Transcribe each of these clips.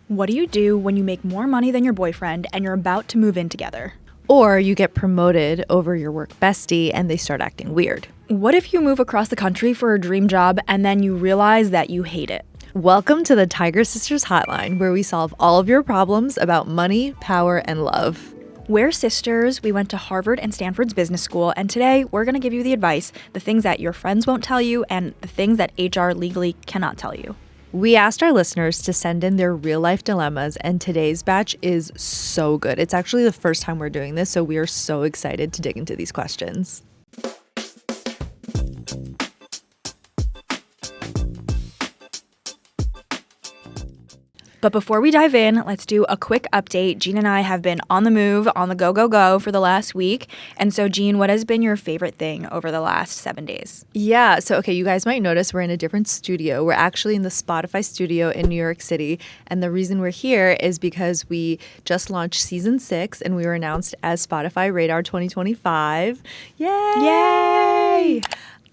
What do you do when you make more money than your boyfriend and you're about to move in together? Or you get promoted over your work bestie and they start acting weird. What if you move across the country for a dream job and then you realize that you hate it? Welcome to the Tiger Sisters Hotline, where we solve all of your problems about money, power, and love. We're sisters. We went to Harvard and Stanford's business school, and today we're going to give you the advice, the things that your friends won't tell you, and the things that HR legally cannot tell you. We asked our listeners to send in their real-life dilemmas, and today's batch is so good. It's actually the first time we're doing this, so we are so excited to dig into these questions. But before we dive in, let's do a quick update. Jean and I have been on the move, on the go for the last week. And so, Jean, what has been your favorite thing over the last 7 days? Yeah, so you guys might notice we're in a different studio. We're actually in the Spotify studio in New York City. And the reason we're here is because we just launched season 6 and we were announced as Spotify Radar 2025. Yay!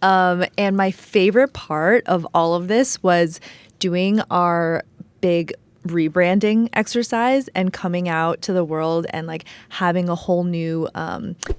And my favorite part of all of this was doing our big rebranding exercise and coming out to the world and having a whole new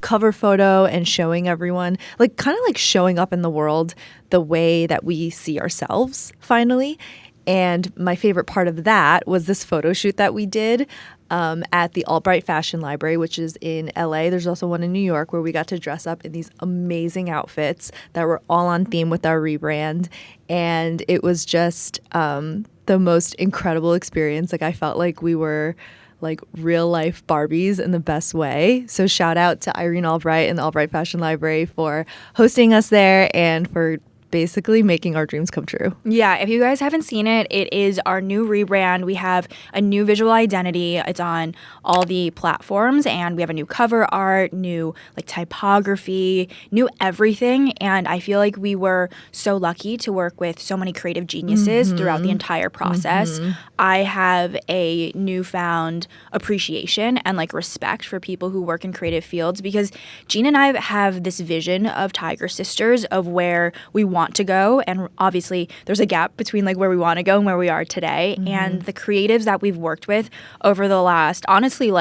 cover photo and showing everyone, kind of showing up in the world the way that we see ourselves finally. And my favorite part of that was this photo shoot that we did at the Albright Fashion Library, which is in LA. There's also one in New York where we got to dress up in these amazing outfits that were all on theme with our rebrand. And it was just the most incredible experience. I felt like we were real life Barbies in the best way. So shout out to Irene Albright and the Albright Fashion Library for hosting us there and for basically making our dreams come true. Yeah, if you guys haven't seen it, it is our new rebrand. We have a new visual identity. It's on all the platforms, and we have a new cover art, new typography, new everything. And I feel like we were so lucky to work with so many creative geniuses throughout the entire process. I have a newfound appreciation and respect for people who work in creative fields, because Jean and I have this vision of Tiger Sisters of where we want to go, and obviously there's a gap between where we want to go and where we are today. And the creatives that we've worked with over the last honestly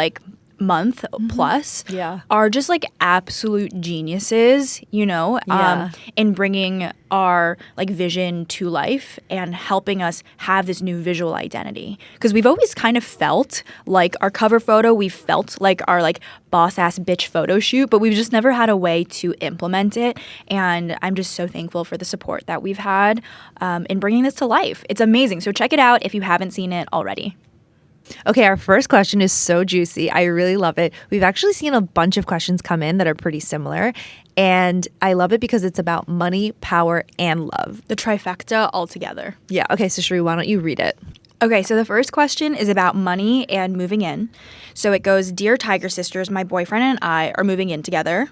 month plus are just absolute geniuses, in bringing our vision to life and helping us have this new visual identity. Because we've always kind of felt our cover photo, we felt our boss ass bitch photo shoot, but we've just never had a way to implement it. And I'm just so thankful for the support that we've had in bringing this to life. It's amazing. So check it out if you haven't seen it already. Okay, our first question is so juicy. I really love it. We've actually seen a bunch of questions come in that are pretty similar. And I love it because it's about money, power, and love. The trifecta all together. Yeah. Okay, so Cherie, why don't you read it? Okay, so the first question is about money and moving in. So it goes, Dear Tiger Sisters, my boyfriend and I are moving in together.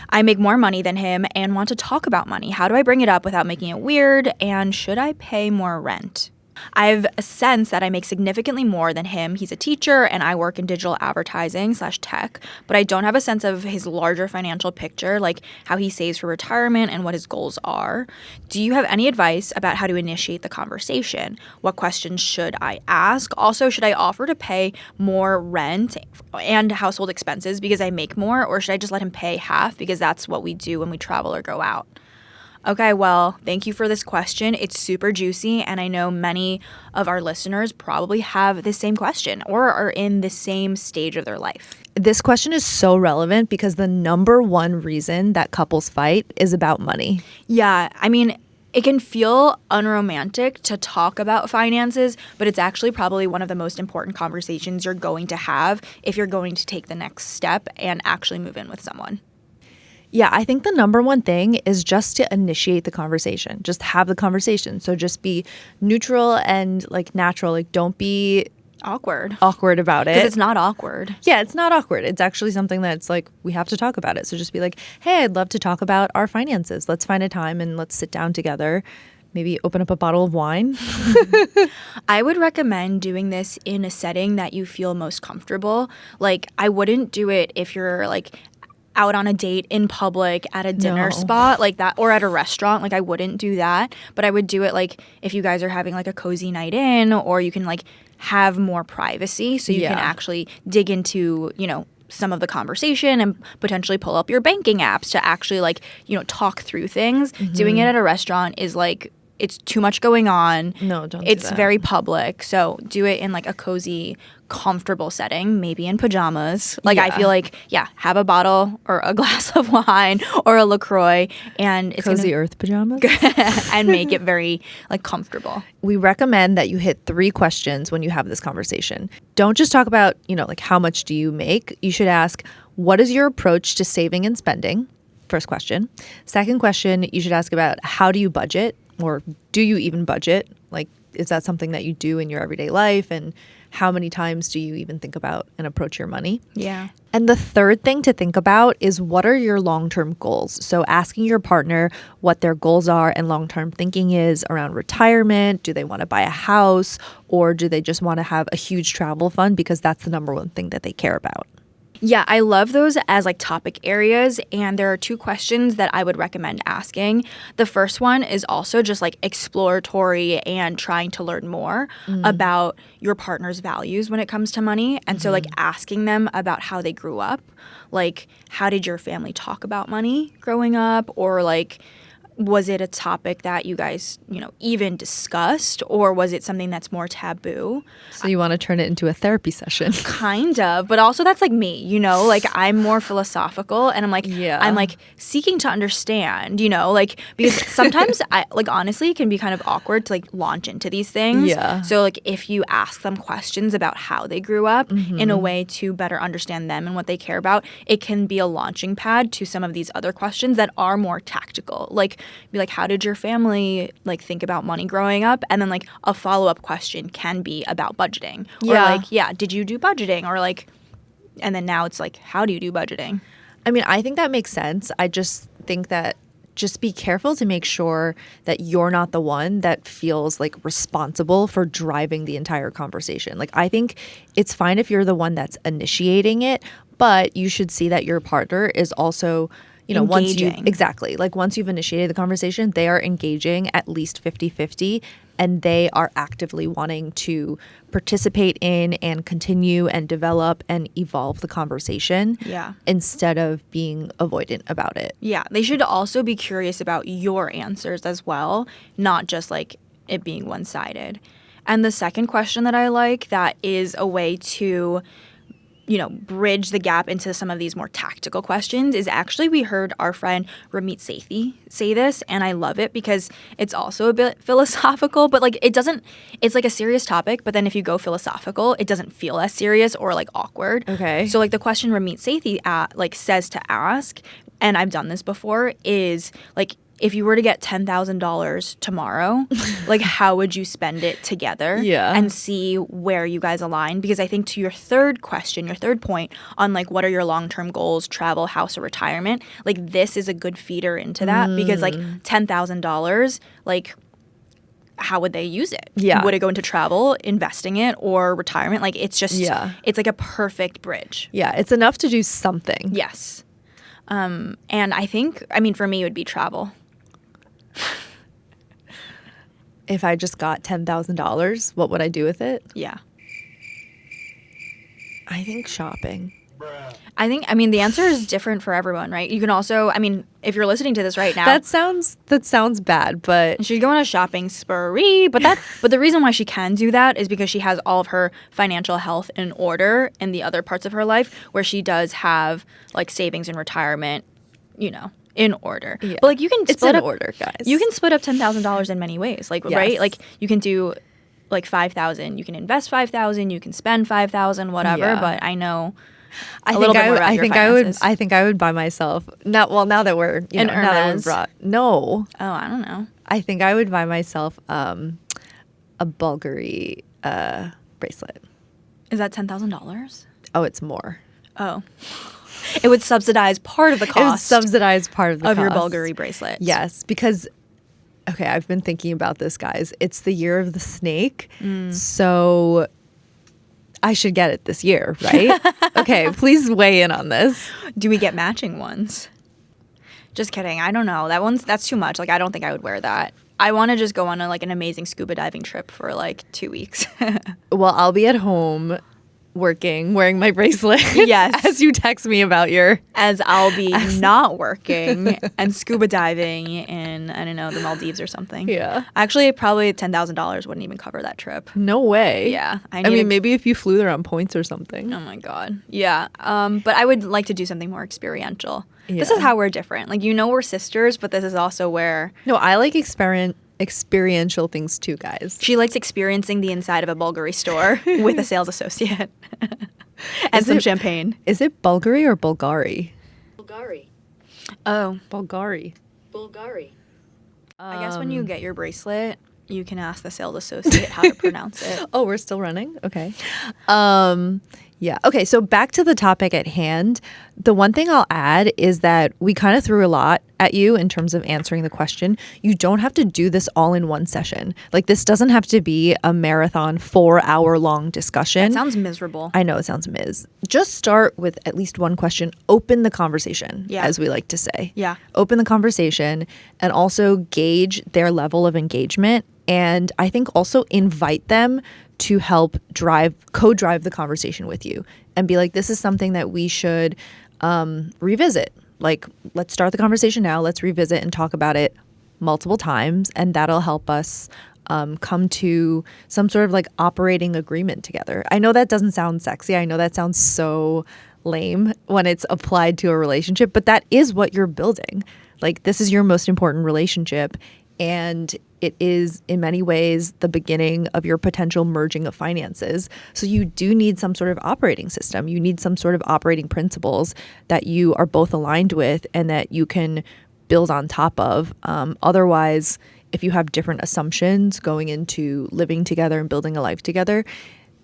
I make more money than him and want to talk about money. How do I bring it up without making it weird? And should I pay more rent? I have a sense that I make significantly more than him. He's a teacher and I work in digital advertising / tech, but I don't have a sense of his larger financial picture, how he saves for retirement and what his goals are. Do you have any advice about how to initiate the conversation? What questions should I ask? Also, should I offer to pay more rent and household expenses because I make more, or should I just let him pay half because that's what we do when we travel or go out? Okay, well, thank you for this question. It's super juicy, and I know many of our listeners probably have the same question or are in the same stage of their life. This question is so relevant because the number one reason that couples fight is about money. Yeah, I mean, it can feel unromantic to talk about finances, but it's actually probably one of the most important conversations you're going to have if you're going to take the next step and actually move in with someone. Yeah, I think the number one thing is just to initiate the conversation. Just have the conversation. So just be neutral and natural. Don't be awkward about it. Because it's not awkward. Yeah, it's not awkward. It's actually something that's we have to talk about it. So just be hey, I'd love to talk about our finances. Let's find a time and let's sit down together. Maybe open up a bottle of wine. I would recommend doing this in a setting that you feel most comfortable. I wouldn't do it if you're out on a date in public at a dinner spot like that, or at a restaurant. Like I wouldn't do that, but I would do it like if you guys are having like a cozy night in, or you can like have more privacy so you can actually dig into, you know, some of the conversation and potentially pull up your banking apps to actually like, you know, talk through things. Doing it at a restaurant is like, it's too much going on. No, don't do It's that. very public. So do it in like a cozy, comfortable setting, maybe in pajamas. Like I feel like, have a bottle or a glass of wine or a LaCroix and it's Cozy Earth pajamas. and make it very like comfortable. We recommend that you hit 3 questions when you have this conversation. Don't just talk about, you know, like how much do you make? You should ask, what is your approach to saving and spending? First question. Second question, you should ask about how do you budget, or do you even budget? Like, is that something that you do in your everyday life? And how many times do you even think about and approach your money? Yeah. And the third thing to think about is, what are your long-term goals? So asking your partner what their goals are and long-term thinking is around retirement. Do they want to buy a house, or do they just want to have a huge travel fund because that's the number one thing that they care about? Yeah, I love those as like topic areas. And there are 2 questions that I would recommend asking. The first one is also just like exploratory and trying to learn more about your partner's values when it comes to money. And so like asking them about how they grew up. Like, how did your family talk about money growing up? Or like, was it a topic that you guys, you know, even discussed, or was it something that's more taboo? So you want to turn it into a therapy session. Kind of, but also that's like me, you know, like I'm more philosophical and I'm like seeking to understand, you know, like because sometimes I like honestly it can be kind of awkward to like launch into these things. Yeah. So like if you ask them questions about how they grew up in a way to better understand them and what they care about, it can be a launching pad to some of these other questions that are more tactical. Like be like, how did your family like think about money growing up? And then like a follow-up question can be about budgeting. Or like, did you do budgeting? Or like, and then now it's like, how do you do budgeting? I mean, I think that makes sense. I just think that just be careful to make sure that you're not the one that feels like responsible for driving the entire conversation. Like, I think it's fine if you're the one that's initiating it, but you should see that your partner is also, you know, once you've initiated the conversation, they are engaging at least 50-50, and they are actively wanting to participate in and continue and develop and evolve the conversation instead of being avoidant about it. Yeah, they should also be curious about your answers as well, not just like it being one-sided. And the second question that I like that is a way to, you know, bridge the gap into some of these more tactical questions is actually, we heard our friend Ramit Sethi say this, and I love it because it's also a bit philosophical, but like it's like a serious topic, but then if you go philosophical, it doesn't feel as serious or like awkward. Okay. So like the question Ramit Sethi like says to ask, and I've done this before, is like, if you were to get $10,000 tomorrow, like how would you spend it together? Yeah. And see where you guys align. Because I think to your third question, your third point on like what are your long-term goals, travel, house, or retirement, like this is a good feeder into that because like $10,000, like how would they use it? Yeah. Would it go into travel, investing it, or retirement? Like it's just, it's like a perfect bridge. Yeah, it's enough to do something. Yes. And I think, I mean, for me, it would be travel. If I just got $10,000, what would I do with it? Yeah. I think shopping. I mean, the answer is different for everyone, right? You can also, I mean, if you're listening to this right now. That sounds bad, but she'd go on a shopping spree, but the reason why she can do that is because she has all of her financial health in order in the other parts of her life where she does have like savings and retirement, you know, in order. Yeah. But like you can split up order, guys. You can split up $10,000 in many ways, like right? Like you can do like $5,000, you can invest $5,000, you can spend $5,000, whatever. But I know I think I would buy myself. Now that we're now that we've brought I don't know. I think I would buy myself a Bulgari bracelet. Is that $10,000? Oh, it's more. Oh. It would subsidize part of the cost. It would subsidize part of the cost your Bulgari bracelet. Yes, because okay, I've been thinking about this, guys. It's the year of the snake, so I should get it this year, right? Okay, please weigh in on this. Do we get matching ones? Just kidding. I don't know. That's too much. Like, I don't think I would wear that. I want to just go on an amazing scuba diving trip for like 2 weeks. Well, I'll be at home working, wearing my bracelet. Yes. As you text me about as I'll be not working and scuba diving in, I don't know, the Maldives or something. Yeah. Actually, probably $10,000 wouldn't even cover that trip. No way. Yeah. I mean, maybe if you flew there on points or something. Oh my God. Yeah. But I would like to do something more experiential. Yeah. This is how we're different. Like, we're sisters, but this is also where No, I like experiential things too, guys. she likes experiencing the inside of a Bulgari store with a sales associate and some champagne. Is it Bulgari or Bulgari? Bulgari. Oh, Bulgari. Bulgari. I guess when you get your bracelet, you can ask the sales associate how to pronounce it. Oh, we're still running? Okay. Yeah. Okay. So back to the topic at hand. The one thing I'll add is that we kind of threw a lot at you in terms of answering the question. You don't have to do this all in one session. Like, this doesn't have to be a marathon 4-hour long discussion. It sounds miserable. I know it sounds Just start with at least one question. Open the conversation, Yeah. as we like to say. Yeah. Open the conversation and also gauge their level of engagement. And I think also invite them to help co-drive the conversation with you and be like, this is something that we should revisit. Like, let's start the conversation now. Let's revisit and talk about it multiple times. And that'll help us come to some sort of like operating agreement together. I know that doesn't sound sexy. I know that sounds so lame when it's applied to a relationship, but that is what you're building. Like, this is your most important relationship. And it is in many ways the beginning of your potential merging of finances. So you do need some sort of operating system. You need some sort of operating principles that you are both aligned with and that you can build on top of. Otherwise, if you have different assumptions going into living together and building a life together,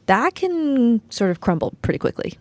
that can sort of crumble pretty quickly.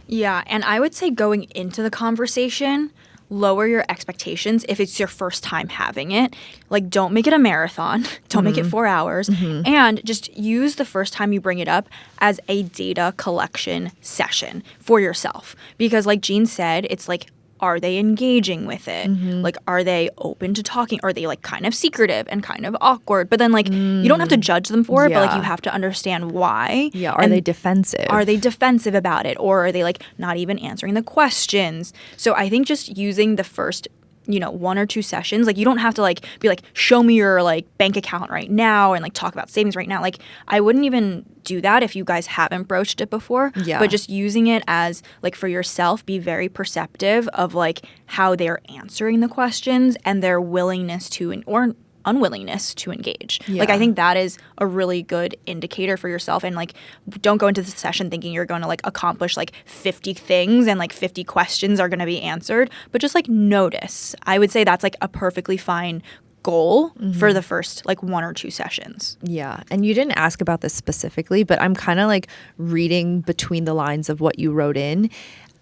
Yeah, and I would say going into the conversation, lower your expectations if it's your first time having it. Like, don't make it a marathon. Don't make it 4 hours. And just use the first time you bring it up as a data collection session for yourself. Because like Jean said, it's like, are they engaging with it? Like, are they open to talking? Are they like kind of secretive and kind of awkward? But then like, you don't have to judge them for it, but like you have to understand why. Yeah. Are they defensive? Are they defensive about it? Or are they like not even answering the questions? So I think just using the first 1 or 2 sessions, like, you don't have to like be like, show me your like bank account right now and like talk about savings right now. Like, I wouldn't even do that if you guys haven't broached it before. Yeah. But just using it as like for yourself, be very perceptive of like how they're answering the questions and their willingness to or unwillingness to engage. Like, I think that is a really good indicator for yourself. And like, don't go into the session thinking you're going to like accomplish like 50 things and like 50 questions are going to be answered, but just like notice. I would say that's like a perfectly fine goal for the first like 1 or 2 sessions. Yeah. And you didn't ask about this specifically, but I'm kind of like reading between the lines of what you wrote in.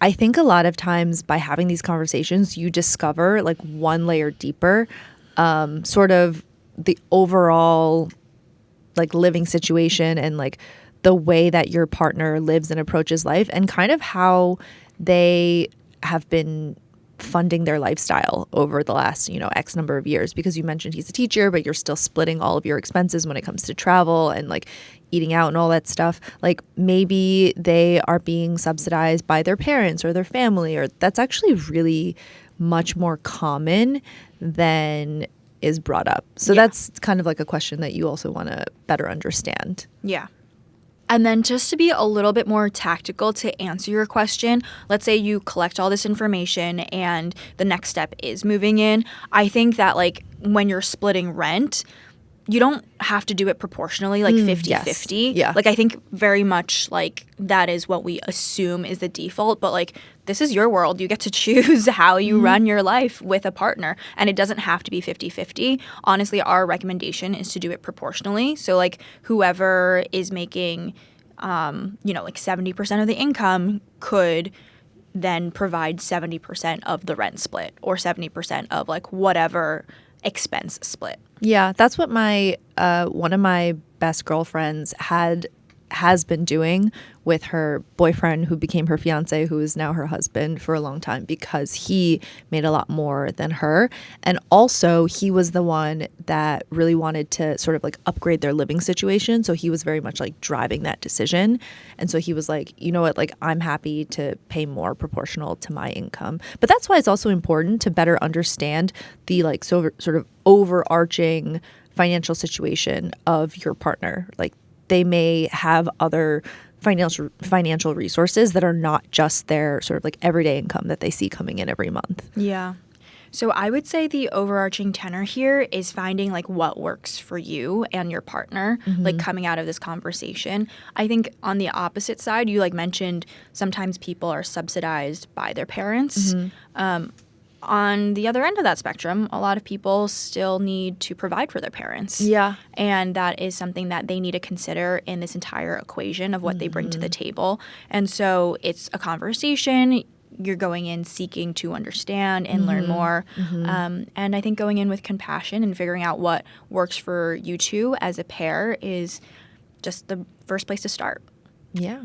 I think a lot of times by having these conversations, you discover like one layer deeper, sort of the overall like living situation and like the way that your partner lives and approaches life and kind of how they have been funding their lifestyle over the last, X number of years, because you mentioned he's a teacher, but you're still splitting all of your expenses when it comes to travel and like eating out and all that stuff. Like, maybe they are being subsidized by their parents or their family, or that's actually really much more common than is brought up. So that's kind of like a question that you also want to better understand. Yeah. And then just to be a little bit more tactical to answer your question, let's say you collect all this information and the next step is moving in. I think that like when you're splitting rent, you don't have to do it proportionally, like 50-50. Yeah. Like, I think very much like that is what we assume is the default. But like, this is your world. You get to choose how you run your life with a partner. And it doesn't have to be 50-50. Honestly, our recommendation is to do it proportionally. So like, whoever is making, like 70% of the income could then provide 70% of the rent split or 70% of like whatever expense split. Yeah, that's what my one of my best girlfriends had has been doing with her boyfriend who became her fiance, who is now her husband for a long time, because he made a lot more than her. And also he was the one that really wanted to sort of like upgrade their living situation. So he was very much like driving that decision. And so he was like, you know what, like I'm happy to pay more proportional to my income. But that's why it's also important to better understand the like sort of overarching financial situation of your partner. Like they may have other financial resources that are not just their sort of like everyday income that they see coming in every month. Yeah. So I would say the overarching tenor here is finding like what works for you and your partner, like coming out of this conversation. I think on the opposite side, you like mentioned sometimes people are subsidized by their parents. On the other end of that spectrum, a lot of people still need to provide for their parents. Yeah. And that is something that they need to consider in this entire equation of what they bring to the table. And so it's a conversation. You're going in seeking to understand and learn more. And I think going in with compassion and figuring out what works for you two as a pair is just the first place to start. Yeah.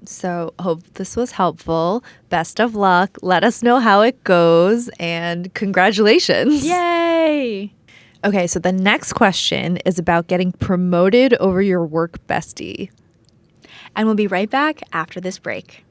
So hope this was helpful. Best of luck. Let us know how it goes, and congratulations. Yay! Okay, so the next question is about getting promoted over your work bestie. And we'll be right back after this break.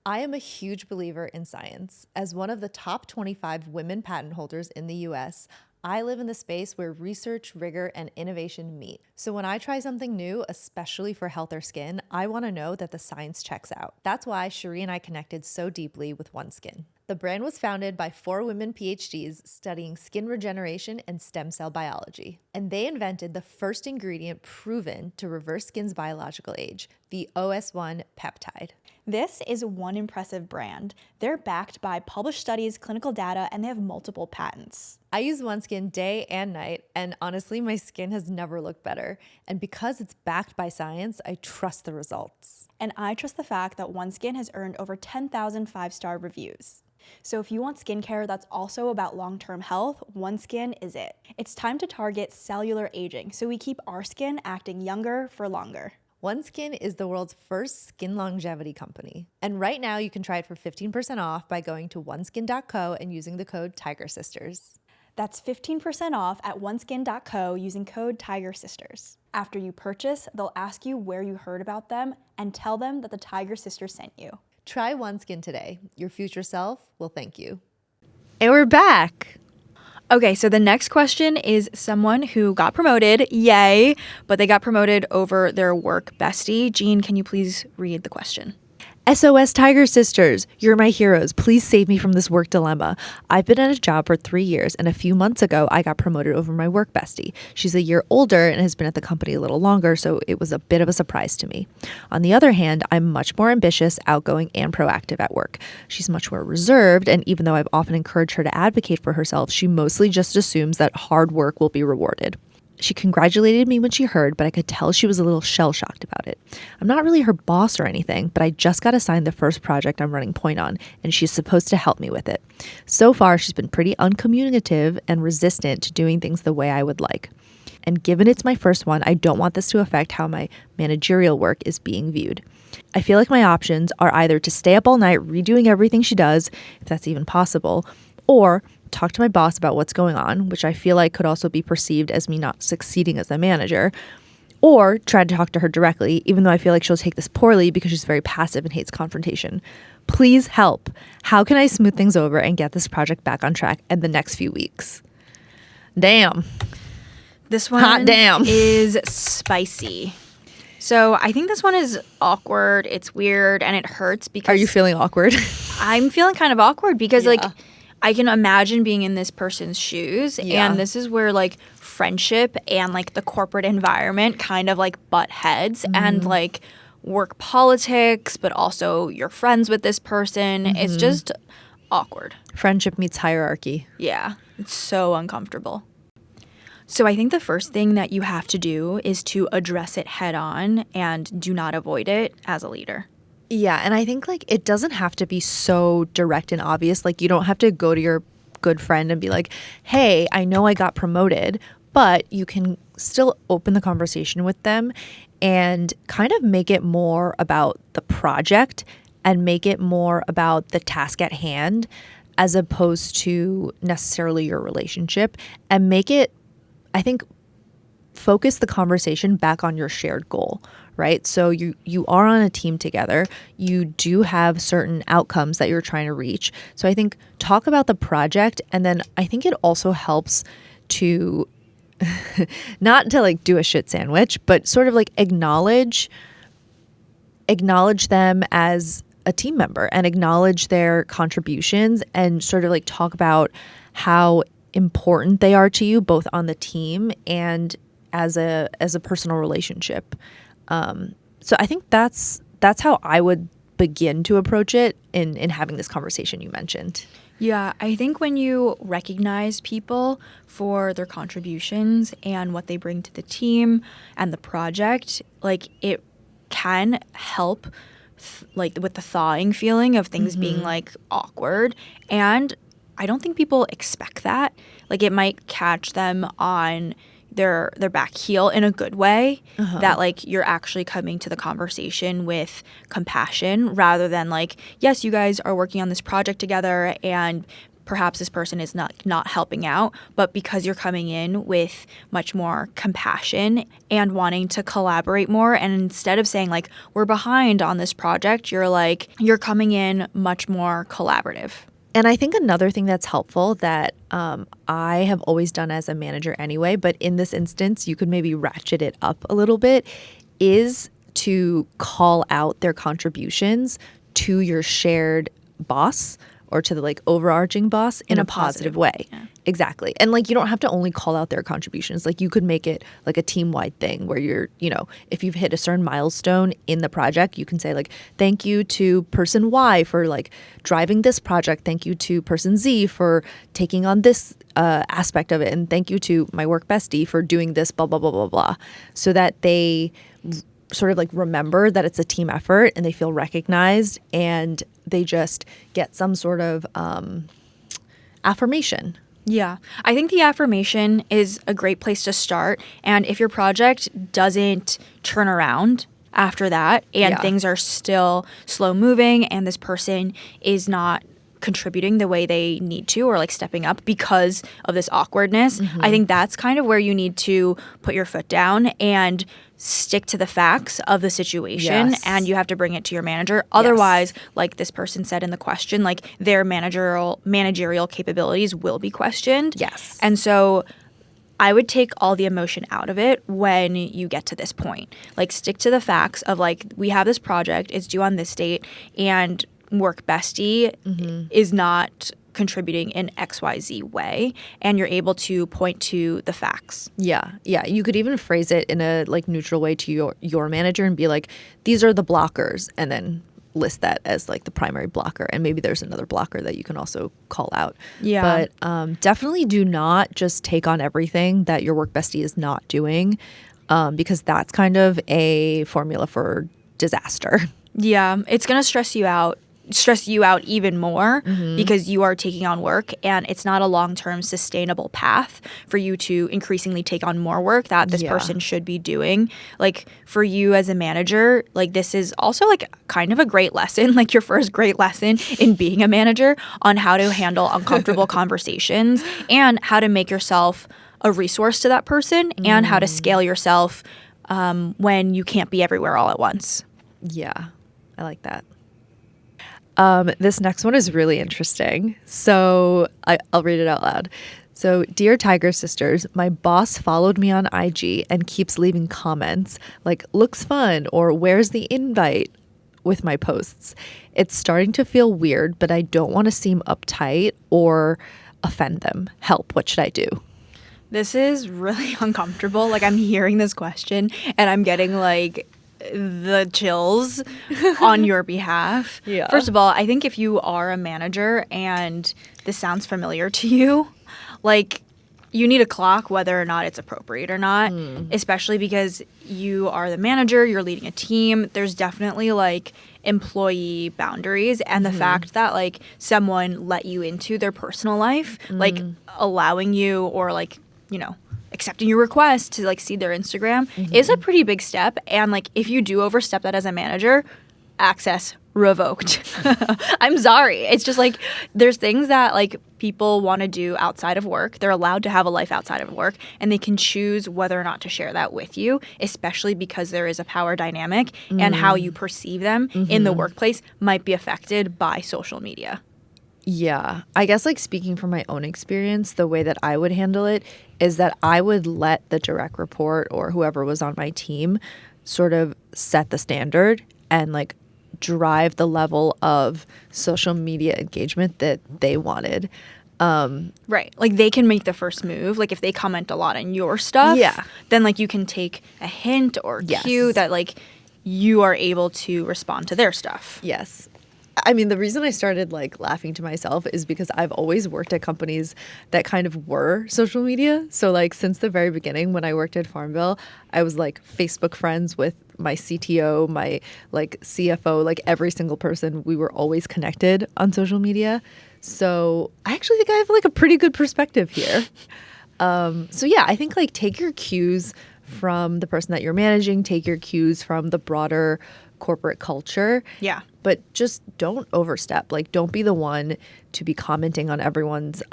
I am a huge believer in science. As one of the top 25 women patent holders in the US, I live in the space where research, rigor, and innovation meet. So when I try something new, especially for health or skin, I want to know that the science checks out. That's why Cherie and I connected so deeply with OneSkin. The brand was founded by 4 women PhDs studying skin regeneration and stem cell biology. And they invented the first ingredient proven to reverse skin's biological age, the OS1 peptide. This is one impressive brand. They're backed by published studies, clinical data, and they have multiple patents. I use OneSkin day and night, and honestly, my skin has never looked better. And because it's backed by science, I trust the results. And I trust the fact that OneSkin has earned over 10,000 5-star reviews. So if you want skincare that's also about long-term health, OneSkin is it. It's time to target cellular aging, so we keep our skin acting younger for longer. OneSkin is the world's first skin longevity company. And right now you can try it for 15% off by going to oneskin.co and using the code Tiger Sisters. That's 15% off at oneskin.co using code Tiger Sisters. After you purchase, they'll ask you where you heard about them and tell them that the Tiger Sisters sent you. Try OneSkin today. Your future self will thank you. And we're back. Okay, so the next question is someone who got promoted, yay, but they got promoted over their work bestie. Jean, can you please read the question? SOS Tiger Sisters, you're my heroes. Please save me from this work dilemma. I've been at a job for 3 years, and a few months ago, I got promoted over my work bestie. She's a year older and has been at the company a little longer, so it was a bit of a surprise to me. On the other hand, I'm much more ambitious, outgoing, and proactive at work. She's much more reserved, and even though I've often encouraged her to advocate for herself, she mostly just assumes that hard work will be rewarded. She congratulated me when she heard, but I could tell she was a little shell-shocked about it. I'm not really her boss or anything, but I just got assigned the first project I'm running point on, and she's supposed to help me with it. So far, she's been pretty uncommunicative and resistant to doing things the way I would like. And given it's my first one, I don't want this to affect how my managerial work is being viewed. I feel like my options are either to stay up all night redoing everything she does, if that's even possible, or talk to my boss about what's going on, which I feel like could also be perceived as me not succeeding as a manager, or try to talk to her directly, even though I feel like she'll take this poorly because she's very passive and hates confrontation. Please help. How can I smooth things over and get this project back on track in the next few weeks? Damn. This one Hot damn. is spicy. So I think this one is awkward, it's weird, and it hurts because... Are you feeling awkward? I'm feeling kind of awkward because, Yeah. like, I can imagine being in this person's shoes, Yeah. and this is where, like, friendship and, like, the corporate environment kind of, like, butt heads, and, like, work politics, but also you're friends with this person. It's just awkward. Friendship meets hierarchy. Yeah, it's so uncomfortable. So I think the first thing that you have to do is to address it head on and do not avoid it as a leader. Yeah, and I think like it doesn't have to be so direct and obvious. Like you don't have to go to your good friend and be like, hey, I know I got promoted, but you can still open the conversation with them and kind of make it more about the project and make it more about the task at hand as opposed to necessarily your relationship, and make it, I think, focus the conversation back on your shared goal, right? So you are on a team together. You do have certain outcomes that you're trying to reach. So I think talk about the project, and then I think it also helps to not to like do a shit sandwich, but sort of like acknowledge them as a team member and acknowledge their contributions, and sort of like talk about how important they are to you, both on the team and as a personal relationship. So I think that's how I would begin to approach it in having this conversation you mentioned. Yeah, I think when you recognize people for their contributions and what they bring to the team and the project, like it can help like with the thawing feeling of things being like awkward. And I don't think people expect that. Like it might catch them on their back heel in a good way, that like you're actually coming to the conversation with compassion rather than like, yes, you guys are working on this project together and perhaps this person is not helping out, but because you're coming in with much more compassion and wanting to collaborate more, and instead of saying like we're behind on this project, you're coming in much more collaborative. And I think another thing that's helpful that I have always done as a manager anyway, but in this instance, you could maybe ratchet it up a little bit, is to call out their contributions to your shared boss or to the like overarching boss in a positive way. Yeah. Exactly. And like you don't have to only call out their contributions. Like you could make it like a team-wide thing where you're, if you've hit a certain milestone in the project, you can say like, thank you to person Y for like driving this project. Thank you to person Z for taking on this aspect of it. And thank you to my work bestie for doing this, blah, blah, blah, blah, blah. So that they sort of like remember that it's a team effort and they feel recognized and they just get some sort of affirmation. Yeah, I think the affirmation is a great place to start. And if your project doesn't turn around after that and things are still slow moving and this person is not contributing the way they need to or like stepping up because of this awkwardness, I think that's kind of where you need to put your foot down and stick to the facts of the situation. Yes. And you have to bring it to your manager. Otherwise, like this person said in the question, like their managerial capabilities will be questioned. Yes. And so I would take all the emotion out of it when you get to this point. Like stick to the facts of like, we have this project, it's due on this date, and work bestie is not contributing in XYZ way, and you're able to point to the facts. Yeah. You could even phrase it in a like neutral way to your manager and be like, these are the blockers, and then list that as like the primary blocker, and maybe there's another blocker that you can also call out. Yeah. But definitely do not just take on everything that your work bestie is not doing, because that's kind of a formula for disaster. Yeah, it's going to stress you out even more because you are taking on work, and it's not a long-term sustainable path for you to increasingly take on more work that this person should be doing. Like for you as a manager, like this is also like kind of a great lesson, like your first great lesson in being a manager on how to handle uncomfortable conversations and how to make yourself a resource to that person and how to scale yourself when you can't be everywhere all at once. Yeah, I like that. This next one is really interesting. So I'll read it out loud. So, dear Tiger Sisters, my boss followed me on IG and keeps leaving comments like, looks fun, or where's the invite with my posts. It's starting to feel weird, but I don't want to seem uptight or offend them. Help, what should I do? This is really uncomfortable. Like I'm hearing this question and I'm getting like the chills on your behalf. Yeah. First of all, I think if you are a manager and this sounds familiar to you, like you need a clock whether or not it's appropriate or not, especially because you are the manager, you're leading a team. There's definitely like employee boundaries, and the fact that like someone let you into their personal life, like allowing you or like, accepting your request to like see their Instagram is a pretty big step. And like if you do overstep that as a manager, access revoked. I'm sorry. It's just like there's things that like people want to do outside of work. They're allowed to have a life outside of work, and they can choose whether or not to share that with you, especially because there is a power dynamic and how you perceive them in the workplace might be affected by social media. Yeah. I guess like speaking from my own experience, the way that I would handle it is that I would let the direct report or whoever was on my team sort of set the standard and like drive the level of social media engagement that they wanted. Right. Like they can make the first move. Like if they comment a lot on your stuff, then like you can take a hint or cue that like you are able to respond to their stuff. Yes. I mean, the reason I started like laughing to myself is because I've always worked at companies that kind of were social media. So like since the very beginning when I worked at Farmville, I was like Facebook friends with my CTO, my like CFO, like every single person. We were always connected on social media. So I actually think I have like a pretty good perspective here. So yeah, I think like take your cues from the person that you're managing, take your cues from the broader corporate culture. Yeah. But just don't overstep. Like, don't be the one to be commenting on everyone's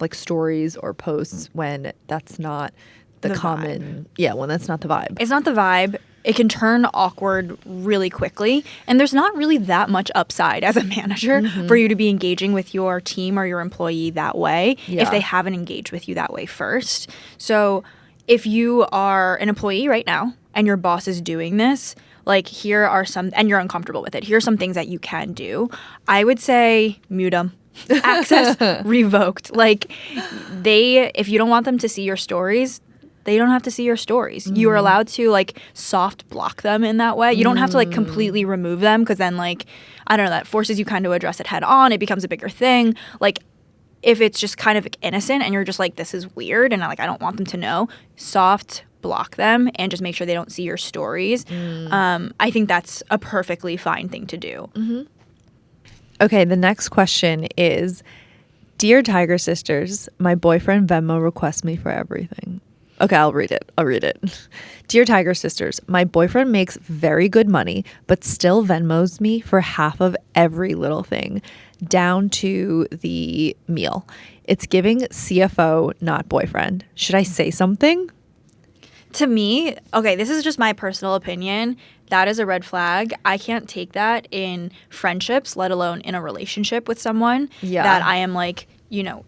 like stories or posts when that's not the common. Vibe. Yeah, when that's not the vibe. It's not the vibe. It can turn awkward really quickly. And there's not really that much upside as a manager for you to be engaging with your team or your employee that way if they haven't engaged with you that way first. So if you are an employee right now and your boss is doing this, like here are some, and you're uncomfortable with it, here are some things that you can do. I would say mute them. Access revoked. Like if you don't want them to see your stories, they don't have to see your stories. You are allowed to like soft block them in that way. You don't have to like completely remove them because then like, I don't know, that forces you kind of address it head on. It becomes a bigger thing. Like if it's just kind of innocent and you're just like, this is weird and like I don't want them to know, soft block them and just make sure they don't see your stories. I think that's a perfectly fine thing to do. Okay, the next question is, Dear Tiger Sisters, my boyfriend Venmo requests me for everything. Okay, I'll read it. Dear Tiger Sisters, my boyfriend makes very good money, but still Venmos me for half of every little thing, down to the meal. It's giving CFO, not boyfriend. Should I say something? To me, okay, this is just my personal opinion. That is a red flag. I can't take that in friendships, let alone in a relationship with someone that I am like, you know,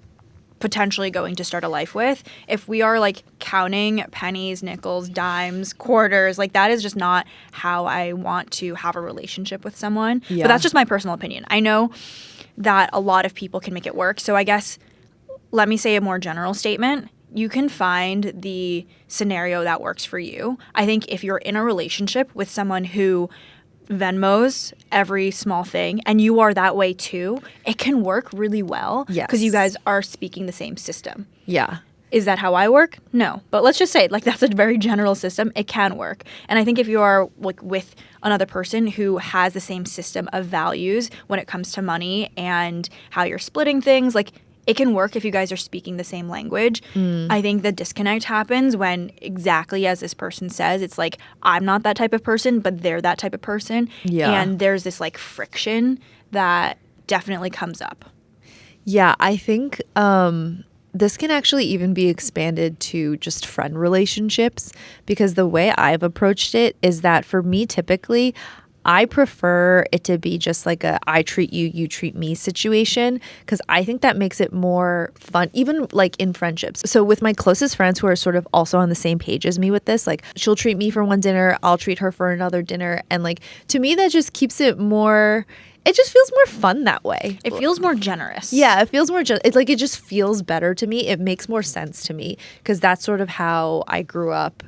potentially going to start a life with. If we are like counting pennies, nickels, dimes, quarters, like that is just not how I want to have a relationship with someone. But that's just my personal opinion. I know that a lot of people can make it work. So I guess let me say a more general statement. You can find the scenario that works for you. I think if you're in a relationship with someone who Venmos every small thing and you are that way too, it can work really well because you guys are speaking the same system. Yeah. Is that how I work? No. But let's just say like that's a very general system. It can work. And I think if you are like with another person who has the same system of values when it comes to money and how you're splitting things, like it can work if you guys are speaking the same language. I think the disconnect happens when exactly as this person says, it's like, I'm not that type of person, but they're that type of person. And there's this like friction that definitely comes up. Yeah, I think this can actually even be expanded to just friend relationships because the way I've approached it is that for me, typically, I prefer it to be just like a I treat you, you treat me situation because I think that makes it more fun, even like in friendships. So with my closest friends who are sort of also on the same page as me with this, like she'll treat me for one dinner, I'll treat her for another dinner. And like to me, that just keeps it more, it just feels more fun that way. It feels more generous. Yeah, it feels more, it's like it just feels better to me. It makes more sense to me because that's sort of how I grew up.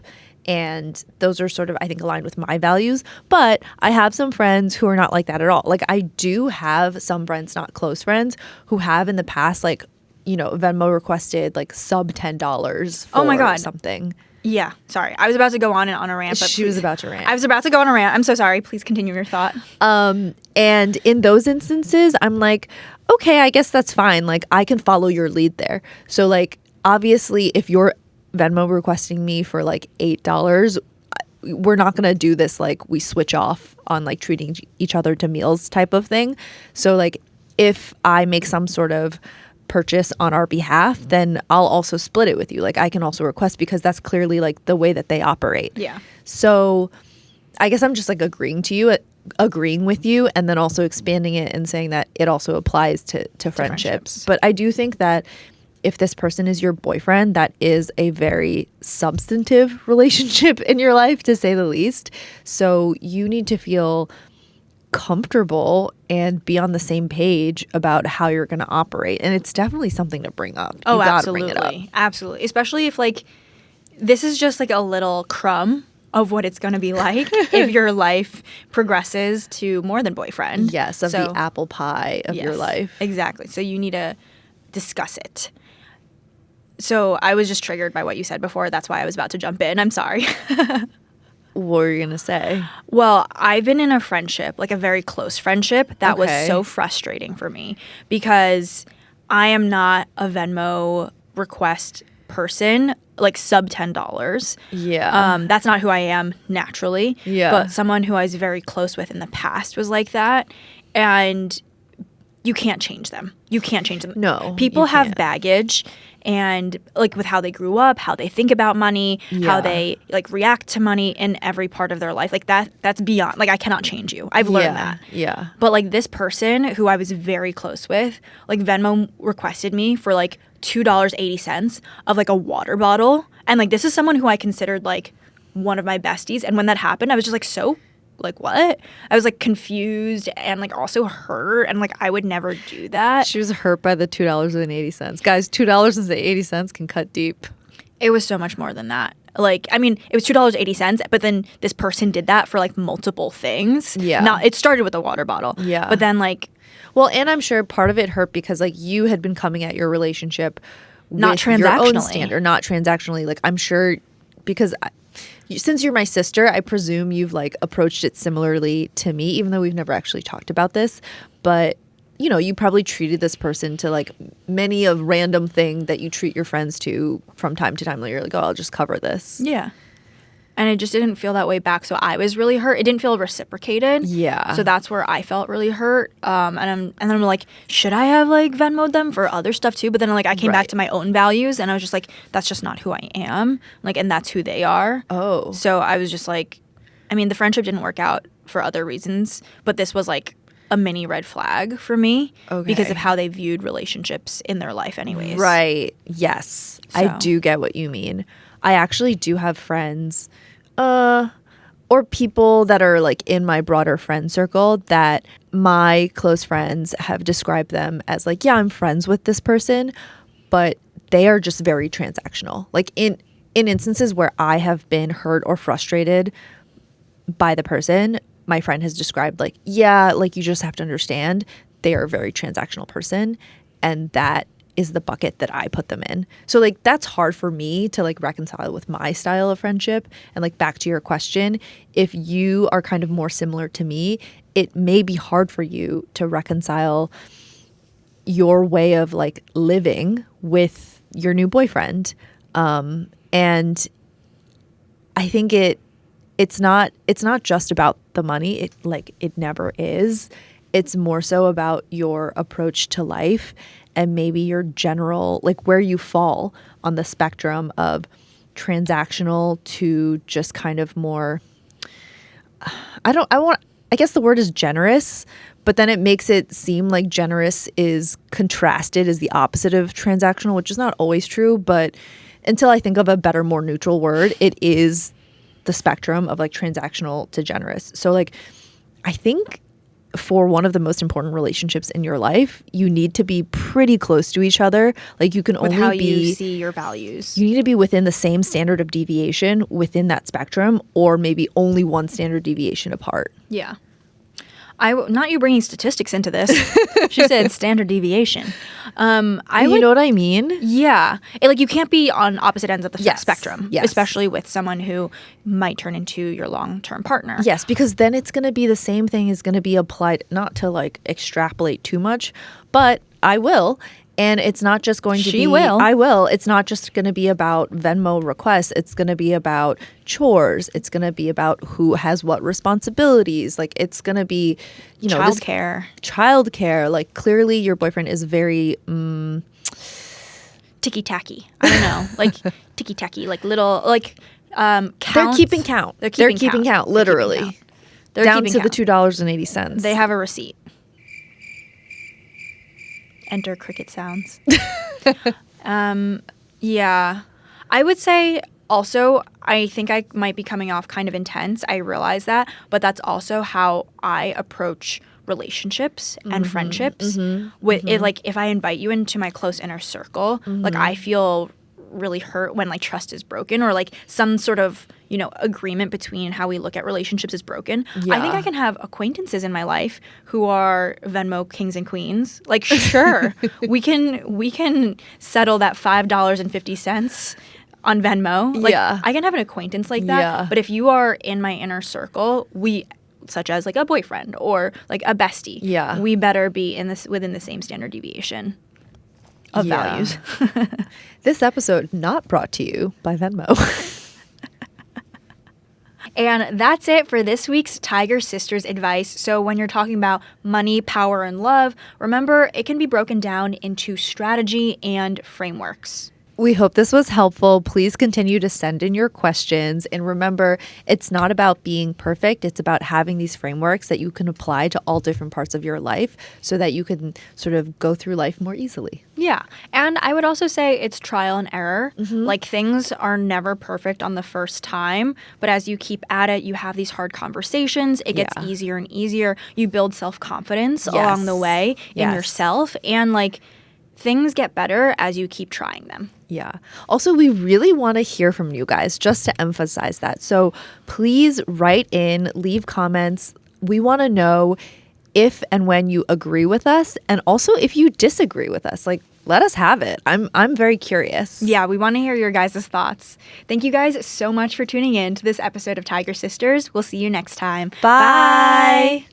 And those are sort of, I think, aligned with my values. But I have some friends who are not like that at all. Like, I do have some friends, not close friends, who have in the past, like, you know, Venmo requested, like, sub $10 for oh my God. something. Yeah. Sorry. I was about to go on a rant. But she was about to rant. I was about to go on a rant. I'm so sorry. Please continue your thought. And in those instances, I'm like, okay, I guess that's fine. Like, I can follow your lead there. So, like, obviously, if you're Venmo requesting me for like $8, we're not going to do this like we switch off on like treating each other to meals type of thing. So like if I make some sort of purchase on our behalf, then I'll also split it with you. Like I can also request, because that's clearly like the way that they operate. Yeah. So I guess I'm just like agreeing with you, and then also expanding it and saying that it also applies to friendships. But I do think that if this person is your boyfriend, that is a very substantive relationship in your life, to say the least. So you need to feel comfortable and be on the same page about how you're going to operate. And it's definitely something to bring up. Oh, you gotta absolutely. bring it up. Absolutely. Especially if like this is just like a little crumb of what it's going to be like if your life progresses to more than boyfriend. Yes, of the apple pie of your life. Exactly. So you need to discuss it. So I was just triggered by what you said before. That's why I was about to jump in. I'm sorry. What were you going to say? Well, I've been in a friendship, like a very close friendship, that was Okay. so frustrating for me because I am not a Venmo request person, like sub $10. Yeah. That's not who I am naturally. Yeah. But someone who I was very close with in the past was like that. And you can't change them. You can't change them. No, People you have can't. baggage, and like with how they grew up, how they think about money, Yeah. how they like react to money in every part of their life. Like that's beyond, like I cannot change you. I've learned that. Yeah. But like this person who I was very close with, like Venmo requested me for like $2.80 of like a water bottle. And like this is someone who I considered like one of my besties. And when that happened, I was just like, so like what? I was like confused and like also hurt, and like I would never do that. She was hurt by the $2.80. Guys, $2.80 can cut deep. It was so much more than that. Like, I mean, it was $2.80, but then this person did that for like multiple things. Yeah. Now it started with a water bottle. Yeah. But then like Well, and I'm sure part of it hurt because like you had been coming at your relationship Not with your own transactionally. standard, not transactionally. Like I'm sure because since you're my sister, I presume you've like approached it similarly to me, even though we've never actually talked about this. But you know, you probably treated this person to like many a random thing that you treat your friends to from time to time. Like you're like, oh, I'll just cover this. yeah. And it just didn't feel that way back. So I was really hurt. It didn't feel reciprocated. Yeah. So that's where I felt really hurt. And then I'm like, should I have like Venmo'd them for other stuff too? But then like I came back Right. to my own values, and I was just like, that's just not who I am. Like, and that's who they are. Oh. So I was just like, I mean, the friendship didn't work out for other reasons, but this was like a mini red flag for me because Okay. of how they viewed relationships in their life anyways. Right. Yes. I So. do get what you mean. I actually do have friends or people that are like in my broader friend circle that my close friends have described them as like, yeah, I'm friends with this person, but they are just very transactional. Like in instances where I have been hurt or frustrated by the person, my friend has described like, yeah, like you just have to understand they are a very transactional person, and that is the bucket that I put them in. So like that's hard for me to like reconcile with my style of friendship. And like back to your question, if you are kind of more similar to me, it may be hard for you to reconcile your way of like living with your new boyfriend. And I think it's not just about the money. It never is. It's more so about your approach to life and maybe your general, like where you fall on the spectrum of transactional to just kind of more, I guess the word is generous, but then it makes it seem like generous is contrasted as the opposite of transactional, which is not always true. But until I think of a better, more neutral word, it is the spectrum of like transactional to generous. So like, I think for one of the most important relationships in your life, you need to be pretty close to each other. Like you can With only how be, you see your values. you need to be within the same standard of deviation within that spectrum, or maybe only one standard deviation apart. Yeah. Not you bringing statistics into this. She said standard deviation. You know what I mean? Yeah. Like you can't be on opposite ends of the Yes. spectrum, Yes. especially with someone who might turn into your long-term partner. Yes, because then it's going to be the same thing is going to be applied, not to like extrapolate too much, but I will. And it's not just going to She be, will. I will. It's not just going to be about Venmo requests. It's going to be about chores. It's going to be about who has what responsibilities. Like, it's going to be, childcare. Like, clearly your boyfriend is very, ticky-tacky. I don't know. Like, ticky-tacky. Like, little, like, counts. they're keeping count. They're keeping count, literally. They're Down keeping to the count. $2.80. They have a receipt. Enter cricket sounds. Yeah. I would say also, I think I might be coming off kind of intense. I realize that. But that's also how I approach relationships and friendships. It, like, if I invite you into my close inner circle, like, I feel really hurt when, like, trust is broken or, like, some sort of, agreement between how we look at relationships is broken. I think I can have acquaintances in my life who are Venmo kings and queens. Like, sure, we can settle that $5.50 on Venmo. Like, I can have an acquaintance like that. Yeah. But if you are in my inner circle, such as like a boyfriend or like a bestie, we better be within the same standard deviation of values. This episode not brought to you by Venmo. And that's it for this week's Tiger Sisters advice. So when you're talking about money, power, and love, remember it can be broken down into strategy and frameworks. We hope this was helpful. Please continue to send in your questions. And remember, it's not about being perfect. It's about having these frameworks that you can apply to all different parts of your life so that you can sort of go through life more easily. Yeah. And I would also say it's trial and error. Like, things are never perfect on the first time. But as you keep at it, you have these hard conversations. It gets easier and easier. You build self-confidence along the way in yourself. And, like, things get better as you keep trying them. Yeah. Also, we really want to hear from you guys, just to emphasize that. So please write in, leave comments. We want to know if and when you agree with us, and also if you disagree with us. Like, let us have it. I'm very curious. Yeah, we want to hear your guys' thoughts. Thank you guys so much for tuning in to this episode of Tiger Sisters. We'll see you next time. Bye.